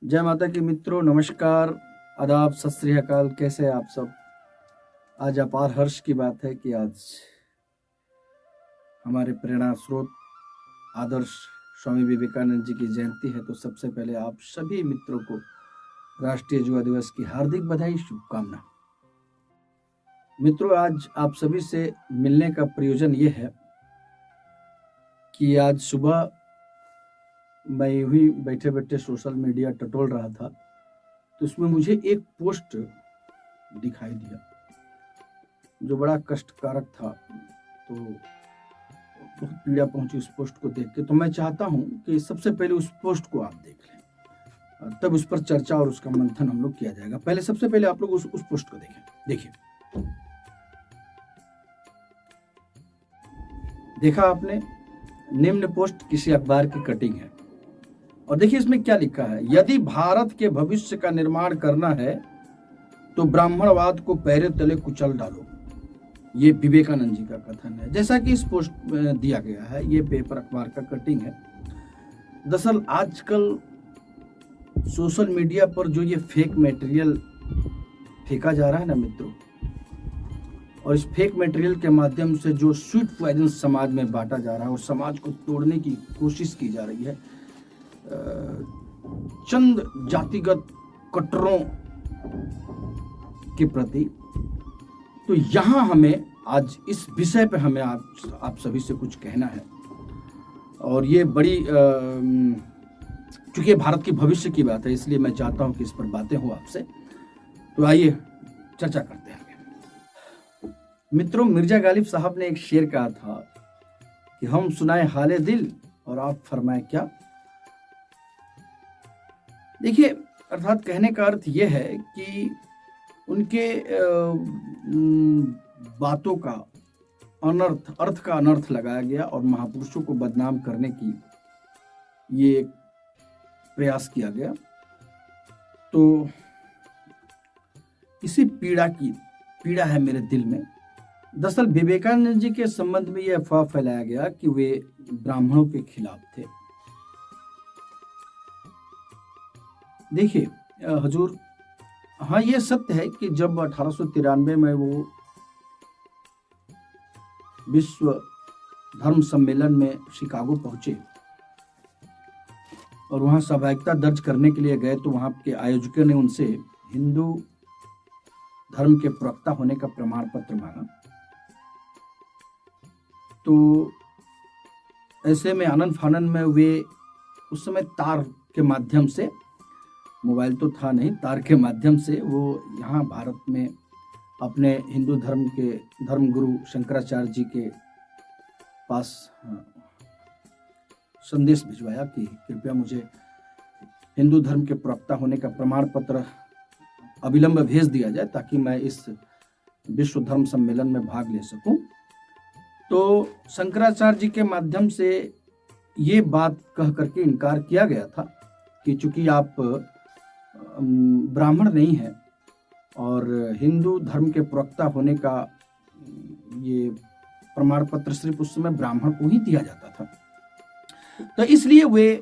जय माता की मित्रों, नमस्कार, आदाब, सत श्री अकाल। कैसे हैं आप सब? आज अपार हर्ष की बात है कि आज हमारे प्रेरणा स्रोत आदर्श स्वामी विवेकानंद जी की जयंती है। तो सबसे पहले आप सभी मित्रों को राष्ट्रीय युवा दिवस की हार्दिक बधाई, शुभकामना। मित्रों, आज आप सभी से मिलने का प्रयोजन ये है कि आज सुबह मैं यूं ही बैठे बैठे सोशल मीडिया टटोल रहा था, तो उसमें मुझे एक पोस्ट दिखाई दिया जो बड़ा कष्टकारक था। तो बहुत पीड़ा पहुंची उस पोस्ट को देख के। तो मैं चाहता हूं कि सबसे पहले उस पोस्ट को आप देख लें और तब उस पर चर्चा और उसका मंथन हम लोग किया जाएगा। सबसे पहले आप लोग उस पोस्ट को देखें। देखिए, देखा आपने? निम्न पोस्ट किसी अखबार की कटिंग है और देखिए इसमें क्या लिखा है। यदि भारत के भविष्य का निर्माण करना है तो ब्राह्मणवाद को पैरे तले कुचल डालो। ये विवेकानंद जी का कथन है, जैसा कि इस पोस्ट में दिया गया है। ये पेपर अखबार का कटिंग है। दरअसल आजकल सोशल मीडिया पर जो ये फेक मटेरियल फेंका जा रहा है ना मित्रों, और इस फेक मटेरियल के माध्यम से जो स्वीट पॉइजन समाज में बांटा जा रहा है और समाज को तोड़ने की कोशिश की जा रही है चंद जातिगत कट्टरों के प्रति, तो यहां हमें आज इस विषय पे हमें आप सभी से कुछ कहना है। और ये बड़ी चूंकि भारत की भविष्य की बात है, इसलिए मैं चाहता हूं कि इस पर बातें हो आपसे। तो आइए चर्चा करते हैं। मित्रों, मिर्जा गालिब साहब ने एक शेर कहा था कि हम सुनाए हाले दिल और आप फरमाए क्या। देखिए, अर्थात कहने का अर्थ यह है कि उनके बातों का अर्थ का अनर्थ लगाया गया और महापुरुषों को बदनाम करने की ये प्रयास किया गया। तो इसी पीड़ा है मेरे दिल में। दरअसल विवेकानंद जी के संबंध में यह अफवाह फैलाया गया कि वे ब्राह्मणों के खिलाफ थे। देखिए हजूर, हाँ ये सत्य है कि जब 1893 में वो विश्व धर्म सम्मेलन में शिकागो पहुंचे और वहां सहभागिता दर्ज करने के लिए गए, तो वहां के आयोजकों ने उनसे हिंदू धर्म के प्रवक्ता होने का प्रमाण पत्र मांगा। तो ऐसे में आनंद फानन में वे उस समय तार के माध्यम से, मोबाइल तो था नहीं, तार के माध्यम से वो यहाँ भारत में अपने हिंदू धर्म के धर्मगुरु शंकराचार्य जी के पास संदेश भिजवाया कि कृपया मुझे हिंदू धर्म के प्रवक्ता होने का प्रमाण पत्र अविलंब भेज दिया जाए ताकि मैं इस विश्व धर्म सम्मेलन में भाग ले सकूं। तो शंकराचार्य जी के माध्यम से ये बात कह करके इनकार किया गया था कि चूंकि आप ब्राह्मण नहीं हैं और हिंदू धर्म के प्रवक्ता होने का ये प्रमाण पत्र सिर्फ उस समय ब्राह्मण को ही दिया जाता था, तो इसलिए वे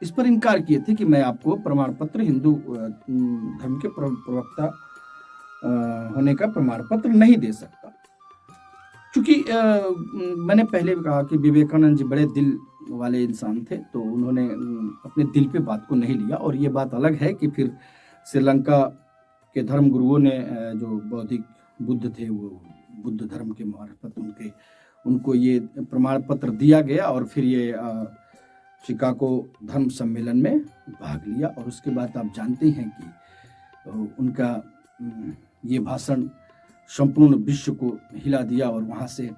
इस पर इनकार किए थे कि मैं आपको प्रमाण पत्र हिंदू धर्म के प्रवक्ता होने का प्रमाण पत्र नहीं दे सकता। क्योंकि मैंने पहले भी कहा कि विवेकानंद जी बड़े दिल वाले इंसान थे, तो उन्होंने अपने दिल पे बात को नहीं लिया। और ये बात अलग है कि फिर श्रीलंका के धर्म गुरुओं ने जो बौद्धिक बुद्ध थे, वो बुद्ध धर्म के मार्फत उनको ये प्रमाण पत्र दिया गया और फिर ये शिकागो धर्म सम्मेलन में भाग लिया। और उसके बाद आप जानते हैं कि उनका ये भाषण संपूर्ण विश्व को हिला दिया और वहाँ से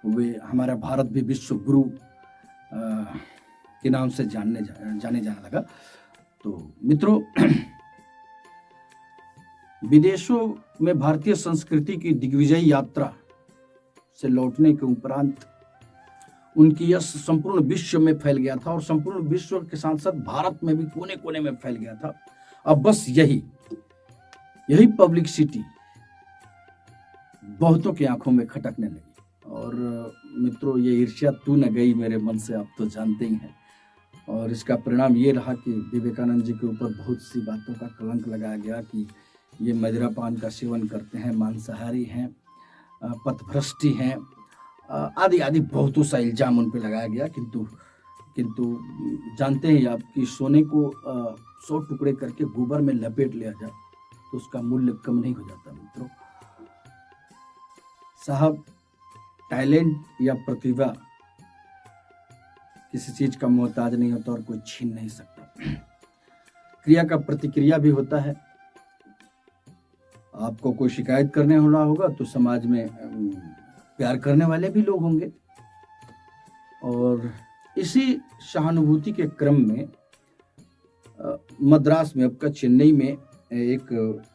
वे हमारा भारत भी विश्व गुरु के नाम से जाने जाने लगा। तो मित्रों, विदेशों में भारतीय संस्कृति की दिग्विजय यात्रा से लौटने के उपरांत उनकी यश संपूर्ण विश्व में फैल गया था और संपूर्ण विश्व के साथ साथ भारत में भी कोने कोने में फैल गया था। अब बस यही पब्लिसिटी बहुतों की आंखों में खटकने लगी। और मित्रों, ये ईर्ष्या तू न गई मेरे मन से, आप तो जानते ही हैं। और इसका परिणाम ये रहा कि विवेकानंद जी के ऊपर बहुत सी बातों का कलंक लगाया गया कि ये मदिरापान का सेवन करते हैं, मांसाहारी हैं, पथभ्रष्टी हैं, आदि आदि बहुतों सा इल्जाम उन पर लगाया गया। किंतु जानते हैं आप कि सोने को 100 टुकड़े करके गोबर में लपेट लिया जाए तो उसका मूल्य कम नहीं हो जाता मित्रों। साहब, टैलेंट या प्रतिभा किसी चीज का मोहताज नहीं होता और कोई छीन नहीं सकता। क्रिया का प्रतिक्रिया भी होता है। आपको कोई शिकायत करने वाला होगा तो समाज में प्यार करने वाले भी लोग होंगे। और इसी सहानुभूति के क्रम में मद्रास में, अब का चेन्नई में एक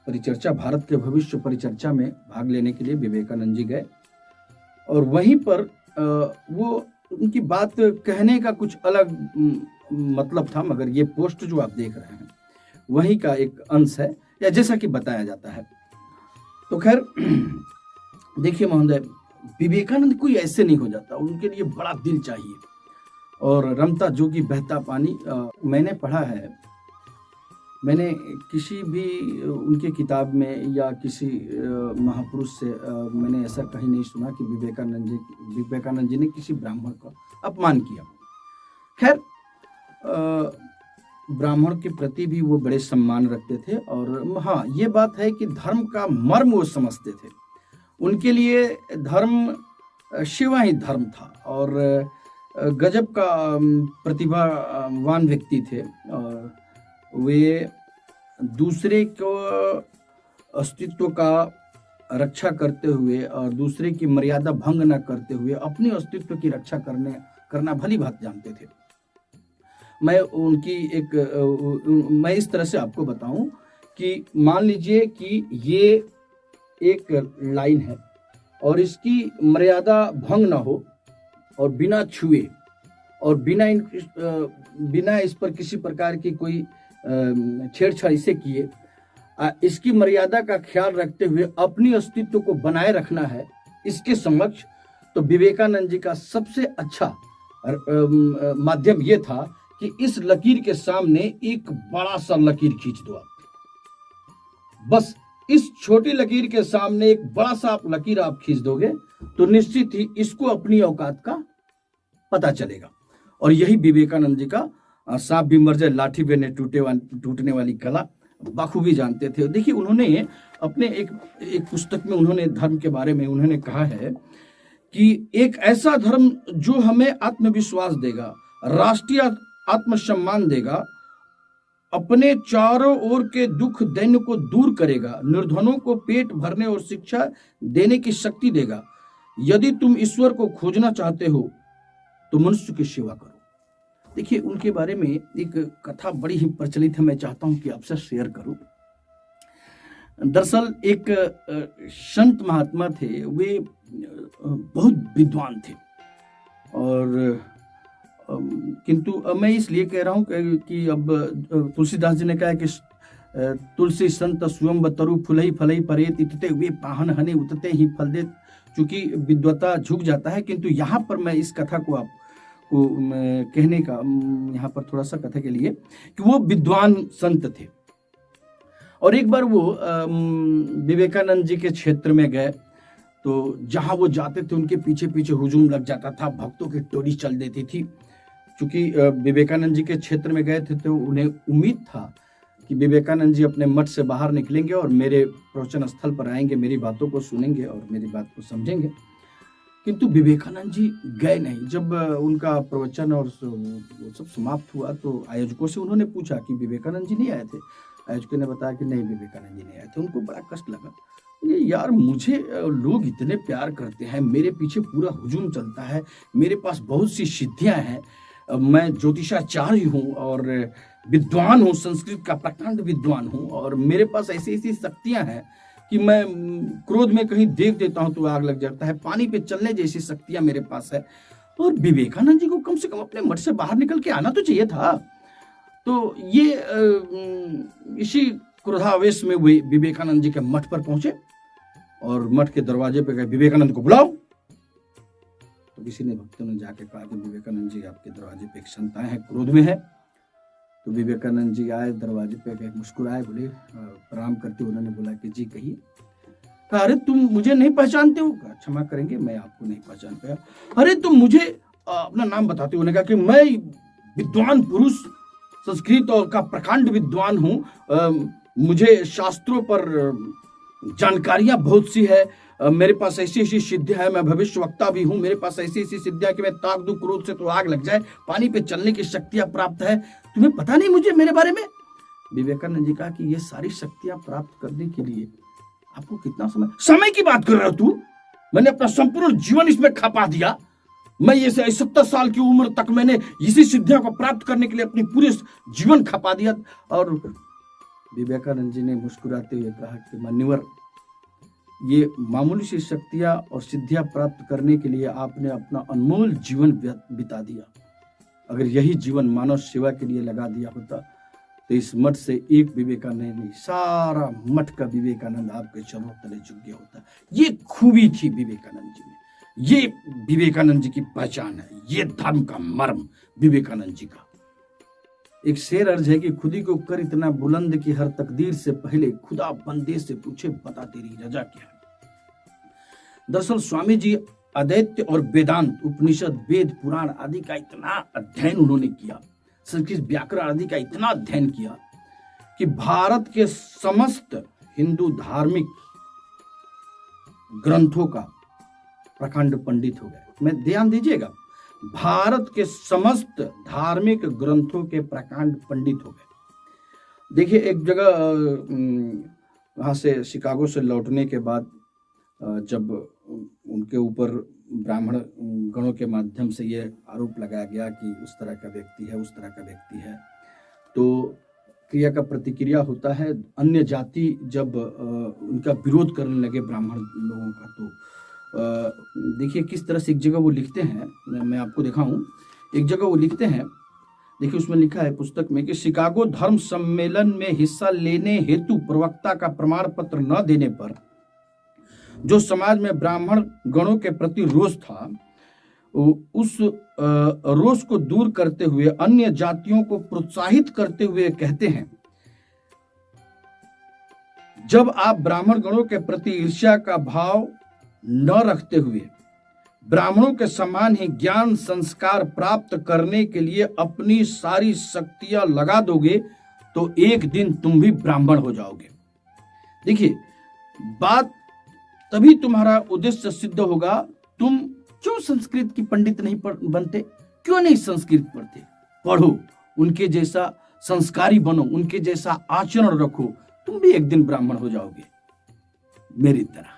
परिचर्चा, भारत के भविष्य परिचर्चा में भाग लेने के लिए विवेकानंद जी गए। और वहीं पर वो उनकी बात कहने का कुछ अलग मतलब था, मगर ये पोस्ट जो आप देख रहे हैं वही का एक अंश है, या जैसा कि बताया जाता है। तो खैर देखिए महोदय, विवेकानंद कोई ऐसे नहीं हो जाता, उनके लिए बड़ा दिल चाहिए। और रमता जोगी बहता पानी, मैंने पढ़ा है, मैंने किसी भी उनके किताब में या किसी महापुरुष से मैंने ऐसा कहीं नहीं सुना कि विवेकानंद जी ने किसी ब्राह्मण का अपमान किया। खैर, ब्राह्मण के प्रति भी वो बड़े सम्मान रखते थे। और हाँ, ये बात है कि धर्म का मर्म वो समझते थे। उनके लिए धर्म शिवा ही धर्म था और गजब का प्रतिभावान व्यक्ति थे। और वे दूसरे को अस्तित्व का रक्षा करते हुए और दूसरे की मर्यादा भंग न करते हुए अपने अस्तित्व की रक्षा करना भली बात जानते थे। मैं इस तरह से आपको बताऊं कि मान लीजिए कि ये एक लाइन है और इसकी मर्यादा भंग ना हो और बिना छुए और बिना इस पर किसी प्रकार की कोई छेड़छाड़ से किए, इसकी मर्यादा का ख्याल रखते हुए अपनी अस्तित्व को बनाए रखना है इसके समक्ष, तो विवेकानंद जी का सबसे अच्छा माध्यम ये था कि इस लकीर के सामने एक बड़ा सा लकीर खींच दो आप। बस इस छोटी लकीर के सामने एक बड़ा सा आप लकीर आप खींच दोगे तो निश्चित ही इसको अपनी औकात का पता चलेगा। और यही विवेकानंद जी का सांप भी मर जाए लाठी पे ने टूटने वाली कला बखूबी जानते थे। देखिए, उन्होंने अपने एक पुस्तक में उन्होंने धर्म के बारे में उन्होंने कहा है कि एक ऐसा धर्म जो हमें आत्मविश्वास देगा, राष्ट्रीय आत्मसम्मान देगा, अपने चारों ओर के दुख दैन्य को दूर करेगा, निर्धनों को पेट भरने और शिक्षा देने की शक्ति देगा। यदि तुम ईश्वर को खोजना चाहते हो तो मनुष्य की सेवा करो। देखिए, उनके बारे में एक कथा बड़ी ही प्रचलित है, मैं चाहता हूं कि आपसे शेयर करूं। दरअसल एक संत महात्मा थे, वे बहुत विद्वान थे। और किंतु मैं इसलिए कह रहा हूं कि अब तुलसीदास जी ने कहा कि तुलसी संत स्वयं तरु फुलई फलई परेत इतते वे पाहन हने उतते ही फल दे। चूंकि विद्वता झुक जाता है, किंतु यहाँ पर मैं इस कथा को आपको कहने का यहाँ पर थोड़ा सा कथा के लिए कि वो विद्वान संत थे। और एक बार वो विवेकानंद जी के क्षेत्र में गए, तो जहां वो जाते थे उनके पीछे पीछे हुजूम लग जाता था, भक्तों की टोली चल देती थी। क्योंकि विवेकानंद जी के क्षेत्र में गए थे तो उन्हें उम्मीद था कि विवेकानंद जी अपने मठ से बाहर निकलेंगे और मेरे प्रवचन स्थल पर आएंगे, मेरी बातों को सुनेंगे और मेरी बात को समझेंगे। किंतु विवेकानंद जी गए नहीं। जब उनका प्रवचन और सब समाप्त हुआ तो आयोजकों से उन्होंने पूछा कि विवेकानंद जी नहीं आए थे। आयोजकों ने बताया कि नहीं, विवेकानंद जी नहीं आए थे। उनको बड़ा कष्ट लगा, यार मुझे लोग इतने प्यार करते हैं, मेरे पीछे पूरा हुजूम चलता है, मेरे पास बहुत सी सिद्धियां हैं, मैं ज्योतिषाचार्य हूँ और विद्वान हूँ, संस्कृत का प्रकांड विद्वान हूँ, और मेरे पास ऐसी ऐसी शक्तियां हैं कि मैं क्रोध में कहीं देख देता हूँ तो आग लग जाता है, पानी पे चलने जैसी शक्तियां मेरे पास है। और विवेकानंद जी को कम से कम अपने मठ से बाहर निकल के आना तो चाहिए था। तो ये इसी क्रोधावेश में वे विवेकानंद जी के मठ पर पहुंचे और मठ के दरवाजे पे गए, विवेकानंद को बुलाओ। तो किसी ने भक्तों ने जाके कहा कि विवेकानंद जी आपके दरवाजे पे एक संताएं हैं, क्रोध में है। तो विवेकानंद जी आए दरवाजे पे, मुस्कुराए, बोले प्रणाम करते, उन्होंने बोला कि जी कहिए। कहा अरे तुम मुझे नहीं पहचानते हो? कहा क्षमा करेंगे, मैं आपको नहीं पहचान पाया। अरे तुम मुझे अपना नाम बताते हो? उन्होंने कहा कि मैं विद्वान पुरुष, संस्कृत और का प्रकांड विद्वान हूँ, मुझे शास्त्रों पर जानकारियां बहुत सी है, मेरे पास ऐसी ऐसी सिद्धियां है, मैं भविष्य वक्ता भी हूँ, मेरे पास ऐसी ऐसी सिद्धियां कि मैं ताक दूं क्रोध से तो आग लग जाए, पानी पे चलने की शक्तियां प्राप्त है, तुम्हें पता नहीं मुझे मेरे बारे में? विवेकानंद जी कहा कि ये सारी शक्तियां प्राप्त करने के लिए आपको कितना समय की बात कर रहा तू? मैंने अपना संपूर्ण जीवन इसमें खपा दिया, मैं ये 70 साल की उम्र तक मैंने इसी सिद्धियों को प्राप्त करने के लिए अपनी पूरे जीवन खपा दिया। और विवेकानंद जी ने मुस्कुराते हुए कहा कि मान्यवर, ये मामूली सी शक्तियां और सिद्धियां प्राप्त करने के लिए आपने अपना अनमोल जीवन बिता दिया। अगर यही जीवन मानव सेवा के लिए लगा दिया होता तो इस मठ से एक विवेकानंद नहीं, सारा मठ का विवेकानंद आपके चरणों तले झुक गया होता। ये खूबी थी विवेकानंद जी में, ये विवेकानंद जी की पहचान है, ये धर्म का मर्म विवेकानंद जी का। एक शेर अर्ज है कि खुदी को कर इतना बुलंद कि हर तकदीर से पहले खुदा बंदे से पूछे बता तेरी रजा क्या है। दरअसल स्वामी जी अद्वैत और वेदांत, उपनिषद, वेद, पुराण आदि का इतना अध्ययन उन्होंने किया, संस्कृत व्याकरण आदि का इतना अध्ययन किया कि भारत के समस्त हिंदू धार्मिक ग्रंथों का प्रखंड पंडित हो गए। मैं ध्यान दीजिएगा, भारत के समस्त धार्मिक ग्रंथों के प्रकांड पंडित हो गए। देखिए एक जगह वहां से शिकागो से लौटने के बाद जब उनके ऊपर ब्राह्मण गणों के माध्यम से ये आरोप लगाया गया कि उस तरह का व्यक्ति है, उस तरह का व्यक्ति है, तो क्रिया का प्रतिक्रिया होता है। अन्य जाति जब उनका विरोध करने लगे ब्राह्मण लोगों का, तो देखिए किस तरह से एक जगह वो लिखते हैं, मैं आपको दिखाऊं। एक जगह वो लिखते हैं, देखिए उसमें लिखा है पुस्तक में कि शिकागो धर्म सम्मेलन में हिस्सा लेने हेतु प्रवक्ता का प्रमाण पत्र न देने पर जो समाज में ब्राह्मण गणों के प्रति रोष था, उस रोष को दूर करते हुए अन्य जातियों को प्रोत्साहित करते हुए कहते हैं, जब आप ब्राह्मण गणों के प्रति ईर्ष्या का भाव न रखते हुए ब्राह्मणों के समान ही ज्ञान संस्कार प्राप्त करने के लिए अपनी सारी शक्तियां लगा दोगे तो एक दिन तुम भी ब्राह्मण हो जाओगे। देखिए बात तभी तुम्हारा उद्देश्य सिद्ध होगा। तुम क्यों संस्कृत की पंडित नहीं बनते? क्यों नहीं संस्कृत पढ़ते? पढ़ो, उनके जैसा संस्कारी बनो, उनके जैसा आचरण रखो, तुम भी एक दिन ब्राह्मण हो जाओगे मेरी तरह।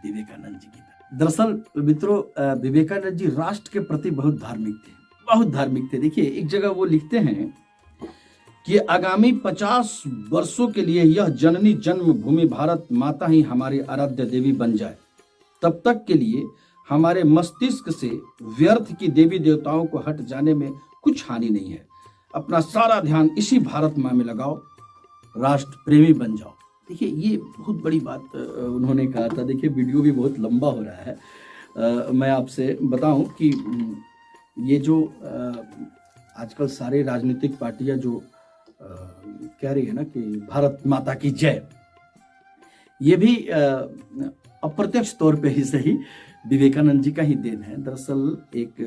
विवेकानंद जी की तरह। दरअसल मित्रों, विवेकानंद जी राष्ट्र के प्रति बहुत धार्मिक थे, बहुत धार्मिक थे। देखिए एक जगह वो लिखते हैं कि आगामी 50 वर्षों के लिए यह जननी जन्मभूमि भारत माता ही हमारी आराध्य देवी बन जाए, तब तक के लिए हमारे मस्तिष्क से व्यर्थ की देवी देवताओं को हट जाने में कुछ हानि नहीं है। अपना सारा ध्यान इसी भारत माँ में लगाओ, राष्ट्र प्रेमी बन जाओ। देखिए ये बहुत बड़ी बात उन्होंने कहा था। देखिए वीडियो भी बहुत लंबा हो रहा है। मैं आपसे बताऊं कि ये जो आजकल सारे राजनीतिक पार्टियां जो कह रही है ना कि भारत माता की जय, ये भी अप्रत्यक्ष तौर पे ही सही विवेकानंद जी का ही देन है। दरअसल एक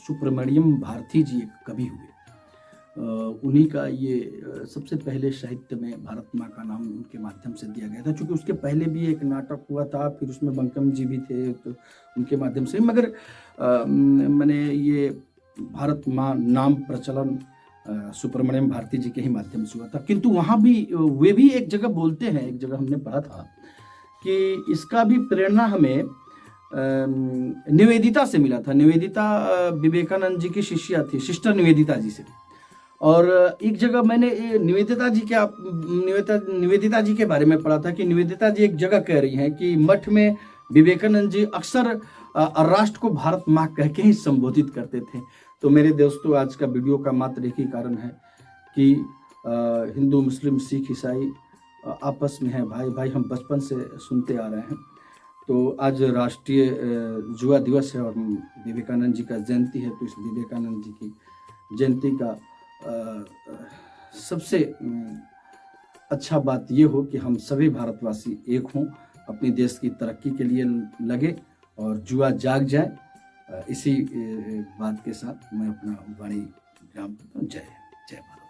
सुब्रमण्यम भारती जी एक कवि हुए, उन्हीं का ये सबसे पहले साहित्य में भारत माँ का नाम उनके माध्यम से दिया गया था। क्योंकि उसके पहले भी एक नाटक हुआ था, फिर उसमें बंकम जी भी थे, तो उनके माध्यम से, मगर मैंने ये भारत माँ नाम प्रचलन सुब्रमण्यम भारती जी के ही माध्यम से हुआ था। किंतु वहाँ भी वे भी एक जगह बोलते हैं, एक जगह हमने पढ़ा था कि इसका भी प्रेरणा हमें निवेदिता से मिला था। निवेदिता विवेकानंद जी की शिष्या थी, सिस्टर निवेदिता जी से। और एक जगह मैंने निवेदिता जी के बारे में पढ़ा था कि निवेदिता जी एक जगह कह रही हैं कि मठ में विवेकानंद जी अक्सर राष्ट्र को भारत माँ कह के ही संबोधित करते थे। तो मेरे दोस्तों, आज का वीडियो का मात्र एक ही कारण है कि हिंदू मुस्लिम सिख ईसाई आपस में है, भाई भाई, हम बचपन से सुनते आ रहे हैं। तो आज राष्ट्रीय जुआ दिवस है और विवेकानंद जी का जयंती है, तो इस विवेकानंद जी की जयंती का सबसे अच्छा बात ये हो कि हम सभी भारतवासी एक हों, अपने देश की तरक्की के लिए लगे और जुआ जाग जाए। इसी बात के साथ मैं अपना वाणी विराम करता हूँ। जय भारत।